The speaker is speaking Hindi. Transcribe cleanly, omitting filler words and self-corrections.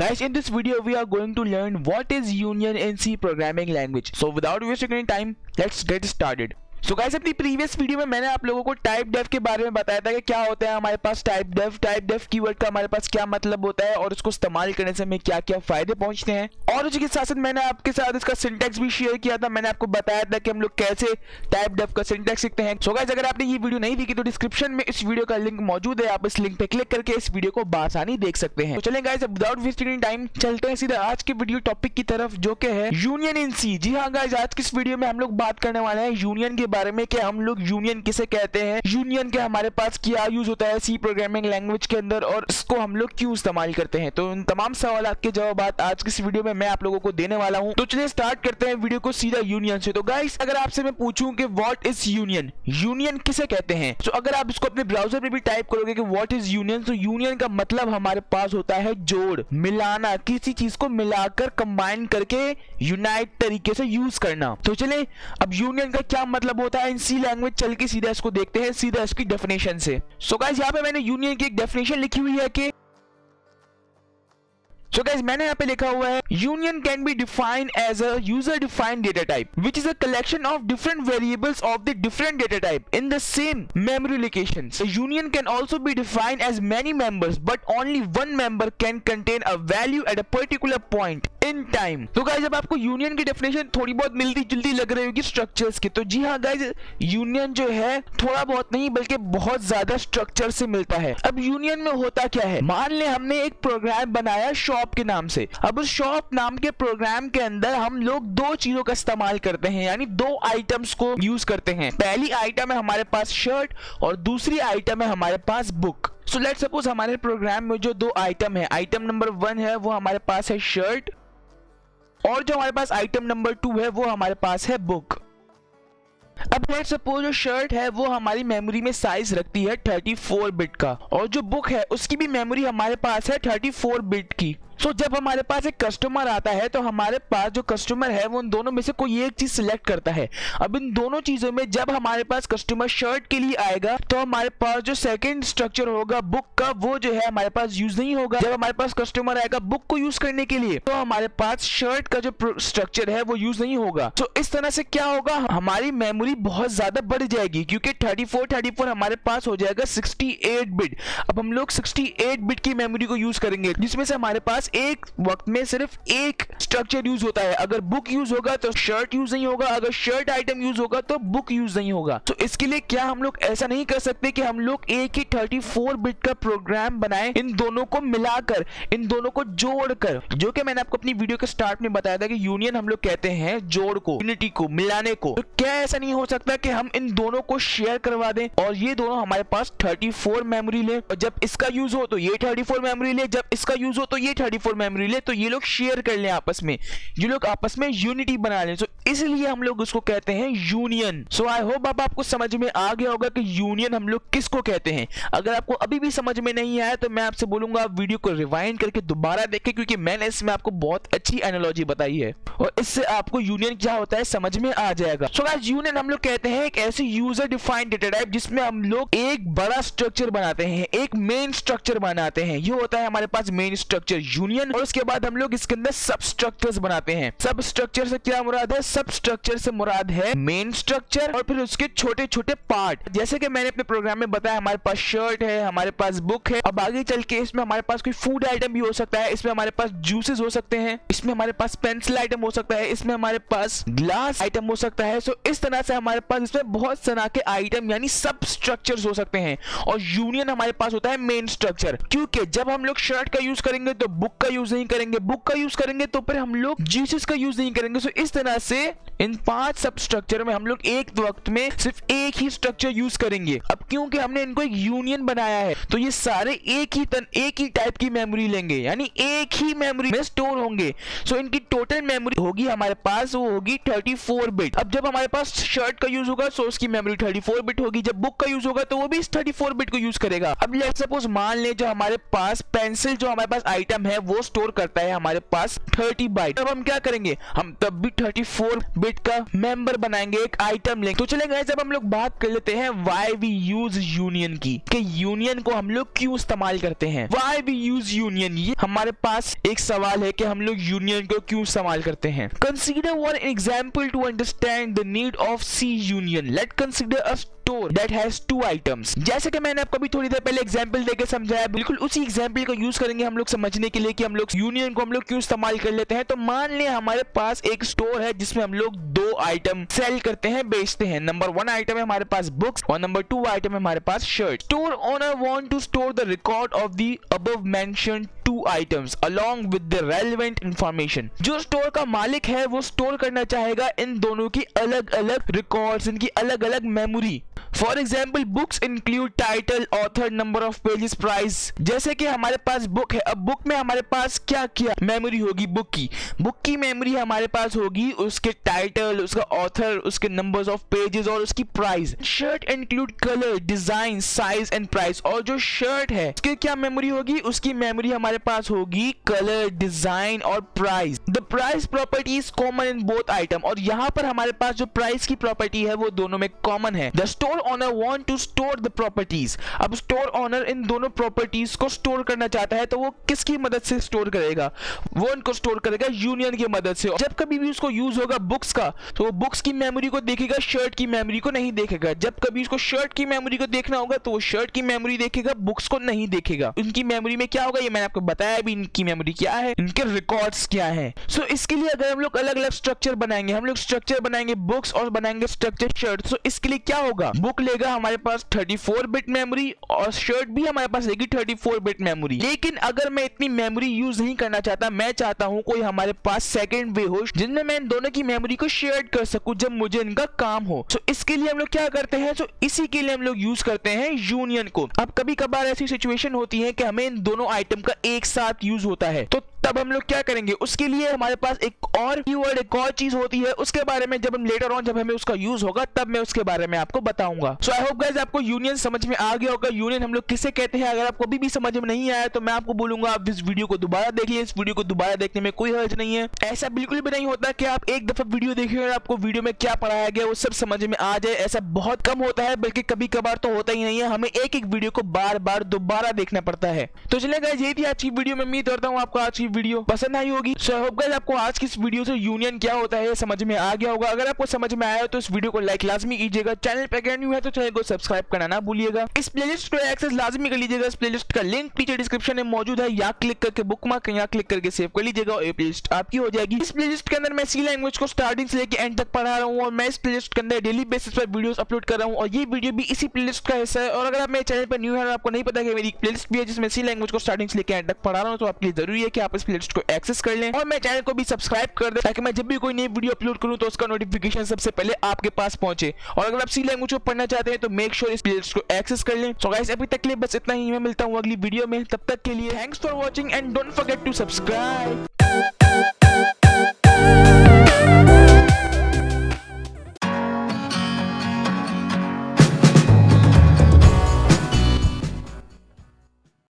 Guys, in this video we are going to learn what is union in C programming language. So without wasting any time, let's get started. So guys, अपनी प्रीवियस वीडियो में मैंने आप लोगों को टाइप डेफ के बारे में बताया था कि क्या होता है हमारे पास टाइप डेफ कीवर्ड का हमारे पास क्या मतलब होता है और इसको इस्तेमाल करने से हमें क्या क्या फायदे पहुंचते हैं। और उसी के साथ साथ मैंने आपके साथ इसका सिंटैक्स भी शेयर किया था। मैंने आपको बताया था कि हम लोग कैसे टाइप डेफ का सिंटैक्स सीखते हैं। सो गाइस, अगर आपने ये वीडियो नहीं देखी तो डिस्क्रिप्शन में इस वीडियो का लिंक मौजूद है, आप इस लिंक पे क्लिक करके इस वीडियो को बआसानी देख सकते हैं। तो चलें गाइस, विदाउट वेस्टिंग टाइम चलते हैं सीधा आज के वीडियो टॉपिक की तरफ, जो कि है यूनियन इन सी। जी हाँ गाइस, आज की इस वीडियो में हम लोग बात करने वाले हैं यूनियन के बारे में कि हम लोग यूनियन किसे कहते हैं, यूनियन के हमारे पास क्या यूज होता है सी प्रोग्रामिंग लैंग्वेज के अंदर और इसको हम लोग क्यों इस्तेमाल करते हैं। तो उन तमाम सवालों के जवाब आज की इस वीडियो में मैं आप लोगों को देने वाला हूं। तो चलिए स्टार्ट करते हैं वीडियो को सीधा यूनियन से। तो गाइस, अगर आपसे मैं पूछूं कि व्हाट इज यूनियन, यूनियन किसे कहते हैं, तो अगर आप इसको अपने ब्राउजर पे भी टाइप करोगे कि व्हाट इज यूनियन, तो यूनियन का मतलब हमारे पास होता है जोड़, मिलाना, किसी चीज को मिलाकर कंबाइन करके यूनाइट तरीके से यूज करना। तो चले अब यूनियन का क्या मतलब होता है इन सी लैंग्वेज, चल के सीधा इसको देखते हैं सीधा इसकी डेफिनेशन से। सो गाइस, यहाँ पे मैंने यूनियन की एक डेफिनेशन लिखी हुई है कि So guys, मैंने यहाँ पे लिखा हुआ है union can be defined as a user defined data type which is a collection of different variables of the different data type in the same memory locations. Union can also be defined as many members but only one member can contain a value at a particular point in time. तो गाइस, अब आपको यूनियन की डेफिनेशन थोड़ी बहुत मिलती जुलती लग रही होगी स्ट्रक्चर्स की। तो जी हाँ गाइस, यूनियन जो है थोड़ा बहुत नहीं बल्कि बहुत ज्यादा स्ट्रक्चर से मिलता है। अब यूनियन में होता क्या है, मान ले हमने एक प्रोग्राम बनाया शॉप के नाम से। अब उस शॉप नाम के प्रोग्राम के अंदर हम लोग दो चीजों का इस्तेमाल करते हैं, यानी दो आइटम्स को यूज करते हैं। पहली आइटम है हमारे पास शर्ट और दूसरी आइटम है हमारे पास बुक। सो लेट्स सपोज हमारे प्रोग्राम में जो दो आइटम है, आइटम नंबर 1 है वो हमारे पास है शर्ट और जो हमारे पास आइटम नंबर 2 है वो हमारे पास है बुक। अब लेट्स सपोज जो शर्ट है वो हमारी मेमोरी में साइज रखती है 34 बिट का और जो बुक है उसकी भी मेमोरी हमारे पास है 34 बिट की। सो जब हमारे पास एक कस्टमर आता है तो हमारे पास जो कस्टमर है वो उन दोनों में से कोई एक चीज सिलेक्ट करता है। अब इन दोनों चीजों में जब हमारे पास कस्टमर शर्ट के लिए आएगा तो हमारे पास जो सेकंड स्ट्रक्चर होगा बुक का वो जो है हमारे पास यूज नहीं होगा। जब हमारे पास कस्टमर आएगा बुक को यूज करने के लिए तो हमारे पास शर्ट का जो स्ट्रक्चर है वो यूज नहीं होगा। तो इस तरह से क्या होगा, हमारी मेमोरी बहुत ज्यादा बढ़ जाएगी क्योंकि 34 हमारे पास हो जाएगा 68 बिट। अब हम लोग 68 बिट की मेमोरी को यूज करेंगे जिसमें से हमारे पास एक वक्त में सिर्फ एक स्ट्रक्चर यूज होता है। अगर बुक यूज होगा तो शर्ट यूज नहीं होगा, अगर शर्ट आइटम यूज होगा तो बुक यूज नहीं होगा। तो इसके लिए क्या हम लोग ऐसा नहीं कर सकते कि हम लोग एक ही 34 बिट का प्रोग्राम बनाएं, इन दोनों को मिलाकर, इन दोनों को जोड़कर, जो कि मैंने आपको अपनी वीडियो के स्टार्ट में बताया था कि यूनियन हम लोग कहते हैं जोड़ को, यूनिटी को, मिलाने को। तो क्या ऐसा नहीं हो सकता कि हम इन दोनों को शेयर करवा दें और ये दोनों हमारे पास 34 मेमोरी ले और जब इसका यूज हो तो ये 34 मेमोरी ले, जब इसका यूज हो तो ये 34 मेमोरी ले, तो ये लोग शेयर कर लें आपस में, ये लोग आपस में यूनिटी बना लें। सो इसलिए हम लोग उसको कहते हैं यूनियन। सो आई होप अब आपको समझ में आ गया होगा कि यूनियन हम लोग किसको कहते हैं। अगर आपको अभी भी समझ में नहीं आया तो मैं आपसे बोलूंगा आप वीडियो को रिवाइंड करके दोबारा देखें क्योंकि मैंने इसमें आपको बहुत अच्छी एनालॉजी बताई है और इससे आपको यूनियन क्या होता है समझ में आ जाएगा। सो गाइस, यूनियन हम लोग कहते हैं एक ऐसी यूजर डिफाइंड डेटा टाइप जिसमें हम लोग एक बड़ा स्ट्रक्चर बनाते हैं, एक मेन स्ट्रक्चर बनाते हैं। ये होता है हमारे पास मेन स्ट्रक्चर यूनियन और उसके बाद हम लोग इसके अंदर सब स्ट्रक्चर्स बनाते हैं। सब स्ट्रक्चर से क्या मुराद है, सब स्ट्रक्चर से मुराद है मेन स्ट्रक्चर और फिर उसके छोटे छोटे पार्ट। जैसे कि मैंने अपने प्रोग्राम में बताया हमारे पास शर्ट है, हमारे पास बुक है। अब आगे चल के इसमें हमारे पास कोई फूड आइटम भी हो सकता है, इसमें हमारे पास जूसेस हो सकते हैं, इसमें हमारे पास पेंसिल आइटम हो सकता है, इसमें हमारे पास ग्लास आइटम हो सकता है। सो इस तरह से हमारे पास इसमें बहुत तरह के आइटम यानी सब स्ट्रक्चर्स हो सकते हैं और यूनियन हमारे पास होता है मेन स्ट्रक्चर। क्योंकि जब हम लोग शर्ट का यूज करेंगे तो बुक का यूज नहीं करेंगे, बुक का यूज करेंगे तो फिर हम लोग जीसस का यूज नहीं करेंगे। सो इस तरह से इन 5 सब स्ट्रक्चर में हम लोग एक वक्त में सिर्फ एक ही स्ट्रक्चर यूज करेंगे। अब क्योंकि हमने इनको एक यूनियन बनाया है तो ये सारे एक ही टाइप की मेमोरी लेंगे यानी एक ही मेमोरी में स्टोर होंगे। सो इनकी टोटल मेमोरी होगी हमारे पास वो होगी 34 बिट। अब जब हमारे पास शर्ट का यूज होगा तो उसकी मेमोरी 34 बिट होगी, जब बुक का यूज होगा तो वो भी इस 34 बिट को यूज करेगा। अब लेट्स सपोज मान ले जो हमारे पास पेंसिल जो हमारे पास आइटम है वो स्टोर करता है हमारे पास 30 बाइट। अब हम क्या करेंगे, हम तब भी 34 बिट का मेंबर बनाएंगे, एक आइटम लेंगे। तो चलें गाइस, अब हम लोग बात कर लेते हैं व्हाई वी यूज यूनियन की, कि यूनियन को हम लोग क्यों इस्तेमाल करते हैं। व्हाई वी यूज यूनियन, ये हमारे पास एक सवाल है कि हम लोग यूनियन को क्यों इस्तेमाल करते हैं। Consider one example to understand the need of C union. Let consider a store that has two items. जैसे कि मैंने आपको अभी थोड़ी देर पहले एग्जांपल देके समझाया, बिल्कुल उसी एग्जांपल को यूज करेंगे हम लोग समझने के लिए कि हम लोग यूनियन को हम लोग क्यों इस्तेमाल कर लेते हैं। तो मान लें हमारे पास एक स्टोर है जिसमें हम लोग 2 आइटम सेल करते हैं, बेचते हैं। नंबर 1 आइटम है हमारे पास बुक्स और नंबर 2 आइटम है हमारे पास shirt. Store owner want to store the record of the above mentioned 2 items along with the relevant information। जो स्टोर का मालिक है वो स्टोर करना चाहेगा इन दोनों की अलग अलग रिकॉर्ड्स, इनकी अलग अलग memory. For example books include title, author, number of pages, price. जैसे कि हमारे पास बुक है, अब बुक में हमारे पास क्या क्या मेमोरी होगी, बुक की मेमोरी हमारे पास होगी उसके टाइटल, उसका ऑथर, उसके नंबर्स ऑफ पेजेस और उसकी price. Shirt include colour, design, size and price. और जो शर्ट है उसकी क्या मेमोरी होगी, उसकी मेमोरी हमारे पास होगी कलर, डिजाइन और price. The price property is common in both item. और यहाँ पर हमारे पास जो प्राइस की प्रॉपर्टी है वो दोनों में कॉमन है। The store owner want to store the properties. अब स्टोर ओनर इन दोनों प्रॉपर्टीज को स्टोर करना चाहता है, तो वो किसकी मदद से स्टोर करेगा, वो इनको स्टोर करेगा यूनियन की मदद से। जब कभी भी उसको यूज होगा बुक्स का, तो वो बुक्स की मेमोरी को देखेगा, शर्ट की मेमोरी को नहीं देखेगा। जब कभी उसको शर्ट की मेमोरी को देखना होगा तो वो शर्ट की मेमोरी देखेगा, बुक्स को नहीं देखेगा। उनकी मेमोरी में क्या होगा ये मैंने आपको बताया भी, इनकी मेमोरी क्या है, इनके रिकॉर्ड्स क्या है। सो इसके लिए अगर हम लोग अलग अलग स्ट्रक्चर बनाएंगे, हम लोग स्ट्रक्चर बनाएंगे बुक्स और बनाएंगे स्ट्रक्चर शर्ट। सो इसके लिए क्या होगा, बुक लेगा हमारे पास 34 बिट मेमोरी और शर्ट भी हमारे पास लेगी 34 बिट मेमोरी। लेकिन अगर मैं इतनी मेमोरी यूज नहीं करना चाहता, मैं चाहता हूं कोई हमारे पास सेकंड वे हो जिनमें मैं इन दोनों की मेमोरी को शेयर कर सकूं जब मुझे इनका काम हो। सो इसके लिए हम लोग क्या करते हैं, सो इसी के लिए हम लोग यूज करते हैं यूनियन को। अब कभी कभार ऐसी सिचुएशन होती है कि हमें इन दोनों आइटम का एक साथ यूज होता है, तो तब हम लोग क्या करेंगे, उसके लिए हमारे पास एक और कीवर्ड, एक और चीज होती है, उसके बारे में जब हम लेटर ऑन जब हमें उसका यूज होगा तब मैं उसके बारे में आपको बताऊंगा। सो आई होप गाइस आपको यूनियन समझ में आ गया होगा, यूनियन हम लोग किसे कहते हैं। अगर आपको अभी भी समझ में नहीं आया तो मैं आपको बोलूंगा आप इस वीडियो को दोबारा देख लें। इस वीडियो को दोबारा देखने में कोई हर्ज नहीं है। ऐसा बिल्कुल भी नहीं होता कि आप एक दफा वीडियो देखें और आपको वीडियो में क्या पढ़ाया गया वो सब समझ में आ जाए, ऐसा बहुत कम होता है, बल्कि कभी कभार तो होता ही नहीं है। हमें एक एक वीडियो को बार बार दोबारा देखना पड़ता है। तो चलिए गाइस ये थी आज की वीडियो में, उम्मीद करता हूँ आपको आज की वीडियो पसंद आई होगी। सो आई होप गाइस आपको आज की इस वीडियो से यूनियन क्या होता है समझ में आ गया होगा। अगर आपको समझ में आया तो इस वीडियो को लाइक लाजमी कीजिएगा, चैनल पे अगर न्यू है तो चैनल को सब्सक्राइब करना ना भूलिएगा। इस प्लेलिस्ट को एक्सेस लाजमी कर लीजिएगा, इस प्लेलिस्ट का लिंक नीचे डिस्क्रिप्शन में मौजूद है, यहाँ क्लिक करके बुकमार्क यहाँ क्लिक करके सेव कर लीजिएगा और ये प्लेलिस्ट आपकी हो जाएगी। इस प्लेलिस्ट के अंदर मैं सी लैंग्वेज को स्टार्टिंग से लेकर एंड तक पढ़ा रहा हूँ और मैं इस प्लेलिस्ट के अंदर डेली बेसिस पर वीडियोस अपलोड कर रहा हूँ और ये वीडियो भी इसी प्लेलिस्ट का हिस्सा है। और अगर आप मेरे चैनल पर न्यू है और आपको नहीं पता कि मेरी प्लेलिस्ट भी है जिसमें सी लैंग्वेज को स्टार्टिंग से लेकर एंड तक पढ़ा रहा हूँ, तो आपके लिए जरूरी है कि आप इस प्लेलिस्ट को एक्सेस कर लें और मैं चैनल को भी सब्सक्राइब कर दें, ताकि मैं जब भी कोई नई वीडियो अपलोड करूं तो उसका नोटिफिकेशन सबसे पहले आपके पास पहुंचे। और अगर आप सी लैंग्वेज को पढ़ना चाहते हैं तो मेक श्योर इस प्लेलिस्ट को एक्सेस कर लें। सो गाइस अभी तक के लिए बस इतना ही, मैं मिलता हूं अगली वीडियो में, तब तक के लिए thanks for watching and don't forget to subscribe.